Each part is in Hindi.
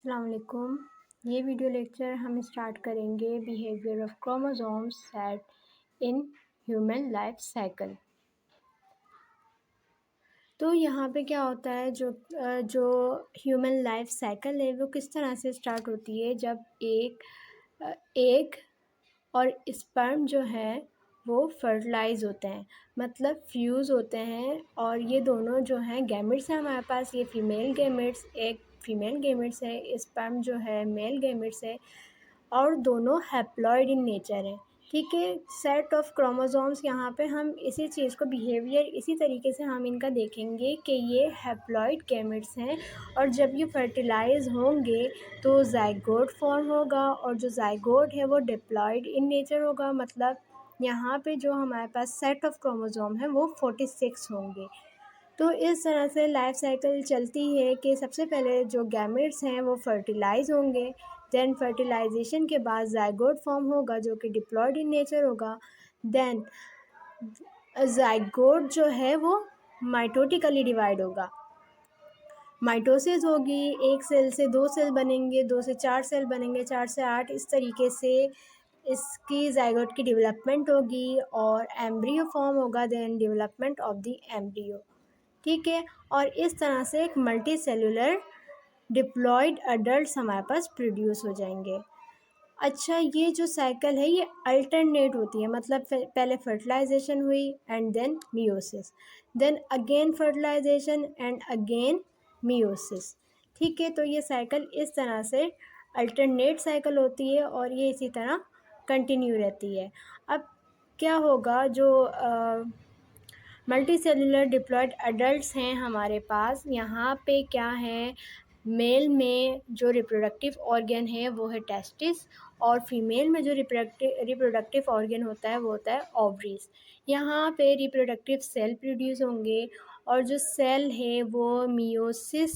अस्सलाम वालेकुम। ये वीडियो लेक्चर हम स्टार्ट करेंगे behaviour of chromosomes set in human life cycle. तो यहाँ पे क्या होता है जो ह्यूमन लाइफ साइकिल है वो किस तरह से स्टार्ट होती है जब एक और स्पर्म जो है वो फर्टिलाइज़ होते हैं, मतलब फ्यूज़ होते हैं। और ये दोनों जो हैं गैमेट्स हैं हमारे पास, ये फीमेल गैमेट्स, एक फीमेल गैमेट्स है, स्पर्म जो है मेल गैमेट्स है, और दोनों हैप्लॉइड इन नेचर हैं। ठीक है, सेट ऑफ क्रोमोसोम्स यहाँ पे हम इसी चीज़ को बिहेवियर इसी तरीके से हम इनका देखेंगे कि ये हैप्लॉइड गैमेट्स हैं, और जब ये फर्टिलाइज़ होंगे तो ज़ाइगोट फॉर्म होगा, और जो ज़ाइगोट है वो डिप्लॉइड इन नेचर होगा। मतलब यहाँ पे जो हमारे पास सेट ऑफ क्रोमोसोम है वो 46 होंगे। तो इस तरह से लाइफ साइकिल चलती है कि सबसे पहले जो गैमेट्स हैं वो फर्टिलाइज़ होंगे, देन फर्टिलाइजेशन के बाद ज़ाइगोट फॉर्म होगा जो कि डिप्लॉयड इन नेचर होगा। देन ज़ाइगोट जो है वो माइटोटिकली डिवाइड होगा, माइटोसिस होगी, एक सेल से 2 सेल बनेंगे, 2 से 4 सेल बनेंगे, 4 से 8, इस तरीके से इसकी ज़ाइगोट की डेवलपमेंट होगी और एम्ब्रियो फॉर्म होगा, then development of the embryo. ठीक है, और इस तरह से एक मल्टी सेलुलर डिप्लॉयड अडल्ट हमारे पास प्रोड्यूस हो जाएंगे। अच्छा, ये जो साइकिल है ये अल्टरनेट होती है, मतलब पहले फर्टिलाइजेशन हुई and then meiosis, then again fertilisation and again meiosis. ठीक है, तो ये साइकिल इस तरह से अल्टरनेट साइकिल होती है और ये इसी तरह कंटिन्यू रहती है। अब क्या होगा, जो मल्टी सेलुलर डिप्लॉयड अडल्ट्स हैं हमारे पास, यहाँ पे क्या है, मेल में जो रिप्रोडक्टिव ऑर्गन है वो है टेस्टिस, और फीमेल में जो रिप्रोडक्टिव ऑर्गन होता है वो होता है ओवरीज। यहाँ पे रिप्रोडक्टिव सेल प्रोड्यूस होंगे और जो सेल है वो मियोसिस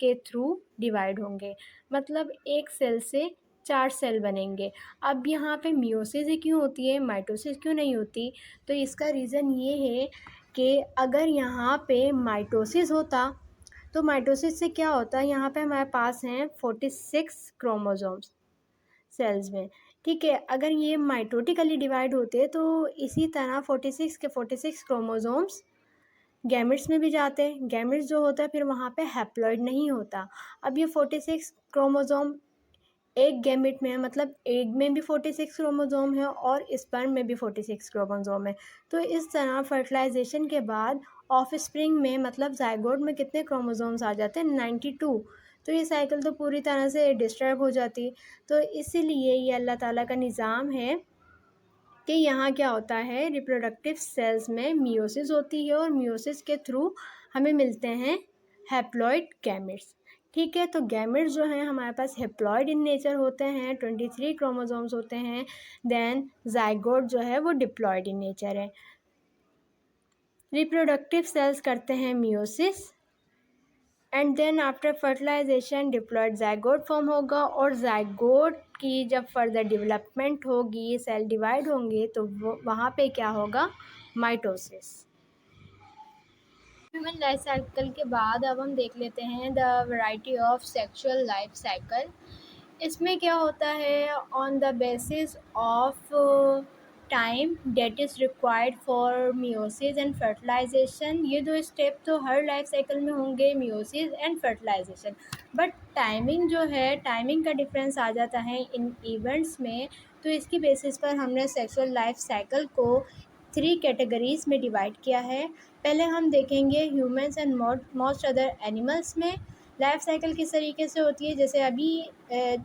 के थ्रू डिवाइड होंगे, मतलब एक सेल से 4 सेल बनेंगे। अब यहाँ पे मियोसिस ही क्यों होती है, माइटोसिस क्यों नहीं होती? तो इसका रीज़न ये है कि अगर यहाँ पे माइटोसिस होता तो माइटोसिस से क्या होता है, यहाँ पे हमारे पास हैं 46 क्रोमोसोम्स सेल्स में। ठीक है, अगर ये माइटोटिकली डिवाइड होते तो इसी तरह 46 के 46 क्रोमोसोम्स गैमेट्स में भी जाते हैं, गैमेट्स जो होता है फिर वहाँ पे हैप्लॉइड नहीं होता। अब ये 46 क्रोमोसोम एक गैमेट में है, मतलब एग में भी 46 क्रोमोसोम है और स्पर्म में भी 46 क्रोमोसोम है। तो इस तरह फर्टिलाइजेशन के बाद ऑफ स्प्रिंग में, मतलब ज़ाइगोट में कितने क्रोमोसोम्स आ जाते हैं, 92। तो ये साइकिल तो पूरी तरह से डिस्टर्ब हो जाती। तो इसीलिए ये अल्लाह ताला का निज़ाम है कि यहाँ क्या होता है, रिप्रोडक्टिव सेल्स में मियोसिस होती है और मियोसिस के थ्रू हमें मिलते हैं हैप्लॉइड गैमेट्स। ठीक है, तो गैमेट्स जो हैं हमारे पास हैप्लॉइड इन नेचर होते हैं, 23 क्रोमोसोम्स होते हैं। देन ज़ाइगोट जो है वो डिप्लॉयड इन नेचर है। रिप्रोडक्टिव सेल्स करते हैं meiosis and then after fertilisation diploid zygote form होगा, और ज़ाइगोट की जब फर्दर डेवलपमेंट होगी, सेल डिवाइड होंगे, तो वो वहाँ पे क्या होगा, माइटोसिस। ह्यूमन लाइफ साइकिल के बाद अब हम देख लेते हैं the variety of sexual life cycle. इसमें क्या होता है, on the basis of time date is required for meiosis and fertilisation. ये दो स्टेप तो हर लाइफ साइकिल में होंगे, meiosis and fertilisation, but timing जो है, टाइमिंग का डिफरेंस आ जाता है इन इवेंट्स में। तो इसकी बेसिस पर हमने सेक्सुअल लाइफ साइकिल को 3 कैटेगरीज़ में डिवाइड किया है। पहले हम देखेंगे humans and most other animals में लाइफ साइकिल किस तरीके से होती है। जैसे अभी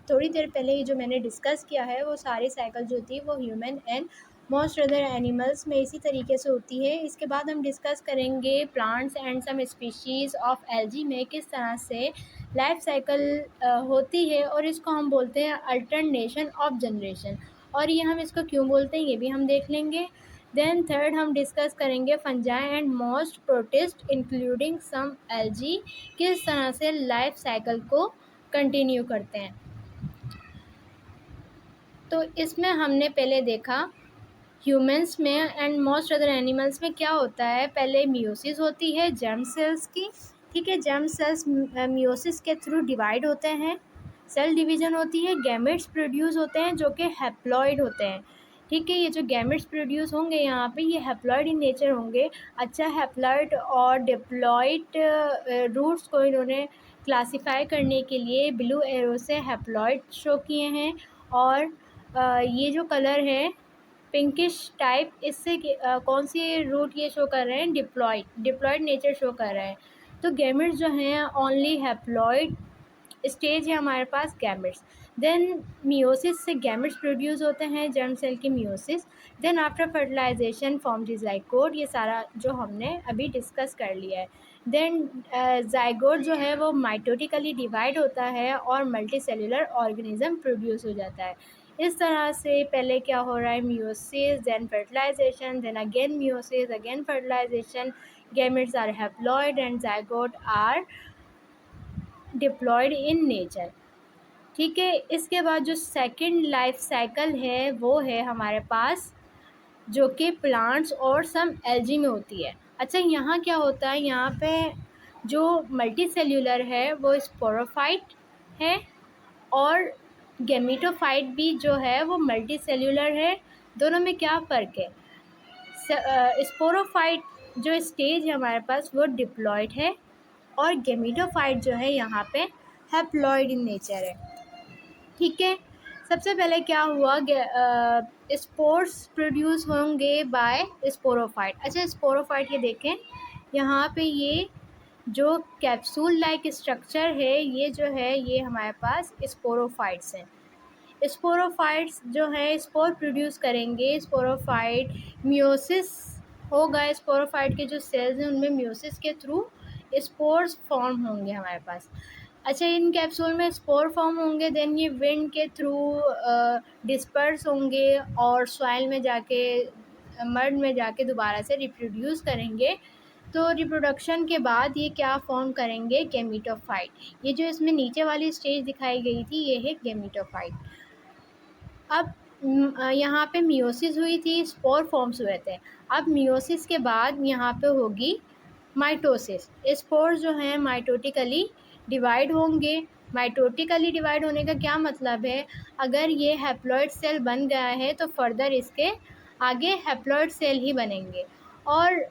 थोड़ी देर पहले ही जो मैंने डिस्कस किया है वो सारी साइकिल जो होती है वो human and most other animals में इसी तरीके से होती है। इसके बाद हम डिस्कस करेंगे plants and some species of algae में किस तरह से लाइफ साइकिल होती है, और इसको हम बोलते हैं अल्टरनेशन ऑफ जनरेशन, और ये हम इसको क्यों बोलते हैं ये भी हम देख लेंगे। देन थर्ड हम डिस्कस करेंगे fungi and most protists including some algae किस तरह से लाइफ साइकिल को कंटिन्यू करते हैं। तो इसमें हमने पहले देखा ह्यूमंस में एंड मोस्ट अदर एनिमल्स में क्या होता है, पहले मियोसिस होती है जर्म सेल्स की। ठीक है, जर्म सेल्स मियोसिस के थ्रू डिवाइड होते हैं, सेल डिवीज़न होती है, गैमेट्स प्रोड्यूस होते हैं जो कि हैप्लॉइड होते हैं। ठीक है, ये जो गैमेट्स प्रोड्यूस होंगे यहाँ पे ये हैप्लॉइड इन नेचर होंगे। अच्छा, हैप्लॉइड और डिप्लॉइड रूट्स को इन्होंने क्लासिफाई करने के लिए ब्लू एरो से हैप्लॉइड शो किए हैं। और ये जो कलर है पिंकिश टाइप, इससे कौन सी रूट ये शो कर रहे हैं, डिप्लॉइड नेचर शो कर रहे हैं। तो गैमेट्स जो हैं ओनली हैप्लॉइड स्टेज है हमारे पास गैमेट्स। देन मियोसिस से गैमेट्स प्रोड्यूस होते हैं, जर्म सेल की meiosis. Then after fertilisation form the zygote, ये सारा जो हमने अभी डिस्कस कर लिया है। देन ज़ाइगोट जो है वो माइटोटिकली डिवाइड होता है और मल्टी सेलुलर ऑर्गेनिज्म प्रोड्यूस हो जाता है। इस तरह से पहले क्या हो रहा है, meiosis, then fertilisation, then again meiosis, again fertilisation, gametes are haploid and zygote are diploid in nature. ठीक है, इसके बाद जो सेकंड लाइफ साइकिल है वो है हमारे पास जो कि प्लांट्स और सम एल्गी में होती है। अच्छा, यहाँ क्या होता है, यहाँ पे जो मल्टी सेल्यूलर है वो स्पोरोफाइट है और गेमिटोफाइट भी जो है वो मल्टी सेल्यूलर है। दोनों में क्या फ़र्क है, स्पोरोफाइट जो स्टेज है हमारे पास वो डिप्लॉयड है और गेमिटोफाइट जो है यहाँ पे हैप्लॉइड इन नेचर है। ठीक है, सबसे पहले क्या हुआ, स्पोर्स प्रोड्यूस होंगे बाय स्पोरोफाइट। अच्छा, स्पोरोफाइट ये देखें यहाँ पे, ये जो कैप्सूल लाइक स्ट्रक्चर है ये जो है ये हमारे पास स्पोरोफाइट्स हैं। स्पोरोफाइट्स जो है स्पोर प्रोड्यूस करेंगे। स्पोरोफाइट मियोसिस होगा, स्पोरोफाइट के जो सेल्स हैं उनमें मियोसिस के थ्रू स्पोर्स फॉर्म होंगे हमारे पास। अच्छा, इन कैप्सूल में स्पोर फॉर्म होंगे, देन ये विंड के थ्रू डिस्पर्स होंगे और सॉइल में जाके, मड में जाके दोबारा से रिप्रोड्यूस करेंगे। तो रिप्रोडक्शन के बाद ये क्या फॉर्म करेंगे, गेमिटोफाइट। ये जो इसमें नीचे वाली स्टेज दिखाई गई थी ये है गेमिटोफाइट। अब यहाँ पे मियोसिस हुई थी, स्पोर फॉर्म्स हुए थे। अब मियोसिस के बाद यहाँ पे होगी माइटोसिस। स्पोर जो हैं माइटोटिकली डिवाइड होंगे। माइटोटिकली डिवाइड होने का क्या मतलब है, अगर ये हैप्लॉइड सेल बन गया है तो फर्दर इसके आगे हैप्लॉइड सेल ही बनेंगे। और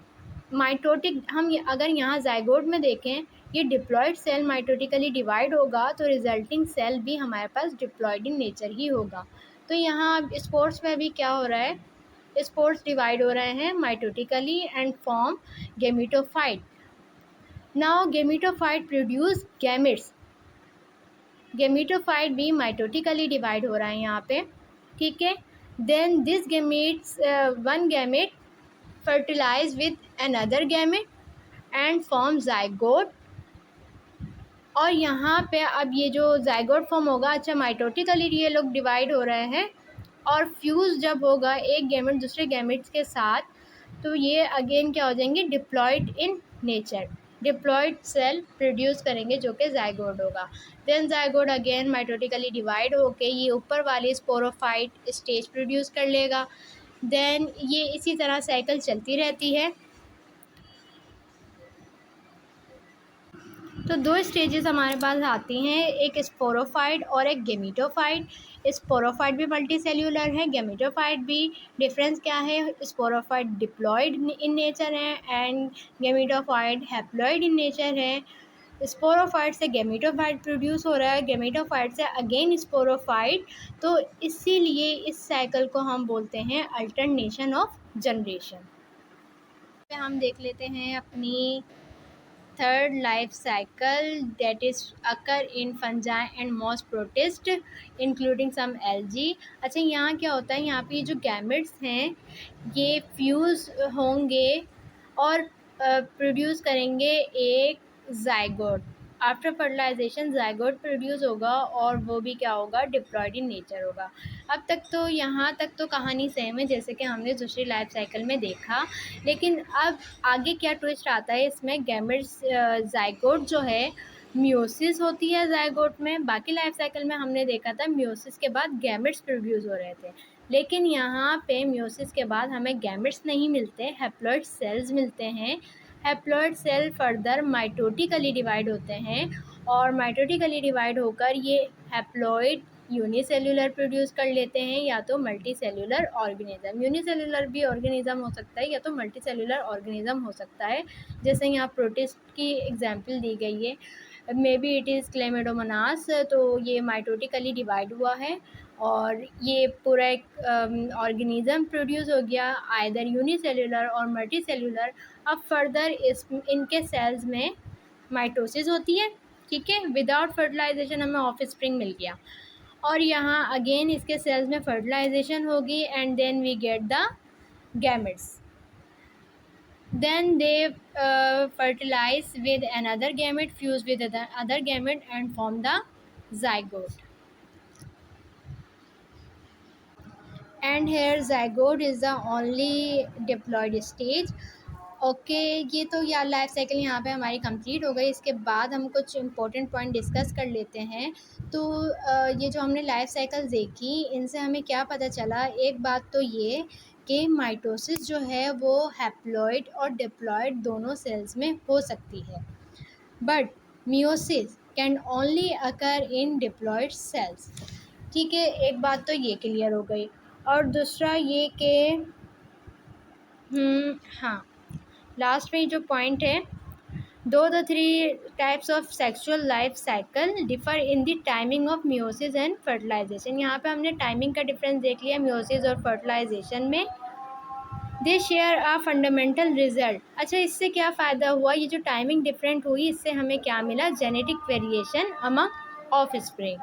माइटोटिक हम अगर यहाँ ज़ाइगोट में देखें, ये डिप्लॉइड सेल माइटोटिकली डिवाइड होगा तो रिजल्टिंग सेल भी हमारे पास डिप्लॉइड इन नेचर ही होगा। तो यहाँ अब स्पोर्स में भी क्या हो रहा है, स्पोर्स डिवाइड हो रहे हैं mitotically and form gametophyte. Now gametophyte produce gametes. Gametophyte भी माइटोटिकली डिवाइड हो रहा है यहाँ पे। ठीक है, then this gametes, one gamete fertilize with another gamete and form zygote। और यहाँ पे अब ये जो zygote फॉर्म होगा, अच्छा माइटोटिकली ये लोग डिवाइड हो रहे हैं और फ्यूज़ जब होगा एक गैमेट दूसरे गैमेट्स के साथ तो ये अगेन क्या हो जाएंगे, diploid in nature. Diploid cell produce करेंगे जो कि ज़ाइगोट होगा। Then zygote again mitotically divide होके ये ऊपर वाली स्पोरोफाइट स्टेज प्रोड्यूस कर लेगा। देन ये इसी तरह साइकिल चलती रहती है। तो दो स्टेजेस हमारे पास आती हैं, एक स्पोरोफाइट और एक गेमिटोफाइट। स्पोरोफाइट भी मल्टी सेल्यूलर है, गेमिटोफाइट भी। डिफरेंस क्या है, स्पोरोफाइट डिप्लॉयड इन नेचर है and gametophyte haploid in nature है। स्पोरोफाइट से गेमिटोफाइट प्रोड्यूस हो रहा है, गेमिटोफाइट से अगेन स्पोरोफाइट। तो इसीलिए इस साइकिल को हम बोलते हैं अल्टरनेशन ऑफ जनरेशन। हम देख लेते हैं अपनी third life cycle, that is occur in fungi and most protist including some algae. अच्छा, यहाँ क्या होता है, यहाँ पे जो गैमेट्स हैं ये फ्यूज़ होंगे और प्रोड्यूस करेंगे एक zygote. After fertilisation zygote produce होगा और वो भी क्या होगा, डिप्लॉयड इन नेचर होगा। अब तक तो यहाँ तक तो कहानी सेम है जैसे कि हमने दूसरी लाइफ साइकिल में देखा, लेकिन अब आगे क्या ट्विस्ट आता है इसमें, गैमेट्स ज़ाइगोट जो है मियोसिस होती है ज़ाइगोट में। बाकी लाइफ साइकिल में हमने देखा था मियोसिस के बाद गैमेट्स प्रोड्यूस हो रहे थे, लेकिन यहाँ पे मियोसिस के बाद हमें गैमेट्स नहीं मिलते, हैप्लॉइड सेल्स मिलते हैं। Haploid cell further mitotically divide होते हैं और माइटोटिकली डिवाइड होकर ये हैप्लॉइड यूनिसेल्युलर प्रोड्यूस कर लेते हैं या तो मल्टी सेल्युलर ऑर्गेनिज्म। यूनिसेल्युलर भी ऑर्गेनिज्म हो सकता है या तो मल्टी सेल्युलर ऑर्गेनिज्म हो सकता है। जैसे यहाँ प्रोटिस्ट की एग्जांपल दी गई है, मे बी इट इज़ क्लेमिडोमोनास, तो ये माइटोटिकली डिवाइड हुआ है और ये पूरा एक ऑर्गेनिज्म प्रोड्यूस हो गया आइदर यूनिसेल्युलर और मल्टी सेल्युलर। अब फर्दर इनके सेल्स में माइटोसिस होती है, ठीक है, विदाउट फर्टिलाइजेशन हमें ऑफ स्प्रिंग मिल गया और यहाँ अगेन इसके सेल्स में फर्टिलाइजेशन होगी and then we get the gametes. Then they fertilize with another gamete, fuse with other gamete and form the zygote. And here zygote is the only diploid stage. Okay ये तो यार लाइफ साइकिल यहाँ पे हमारी कंप्लीट हो गई। इसके बाद हम कुछ इम्पोर्टेंट पॉइंट डिस्कस कर लेते हैं। तो ये जो हमने लाइफ साइकिल देखी इनसे हमें क्या पता चला, एक बात तो ये कि माइटोसिस जो है वो हैप्लॉइड और डिप्लॉइड दोनों सेल्स में हो सकती है, but meiosis can only occur in diploid sales. ठीक है, एक बात तो ये क्लियर हो गई। और दूसरा ये कि हाँ, लास्ट में जो पॉइंट है, दो the three types of sexual life cycle differ in the timing of meiosis and fertilisation. यहाँ पे हमने टाइमिंग का डिफरेंस देख लिया मियोसिस और फर्टिलाइजेशन में। दे शेयर आ फंडामेंटल रिजल्ट। अच्छा, इससे क्या फ़ायदा हुआ, ये जो टाइमिंग डिफरेंट हुई इससे हमें क्या मिला, genetic variation among of spring.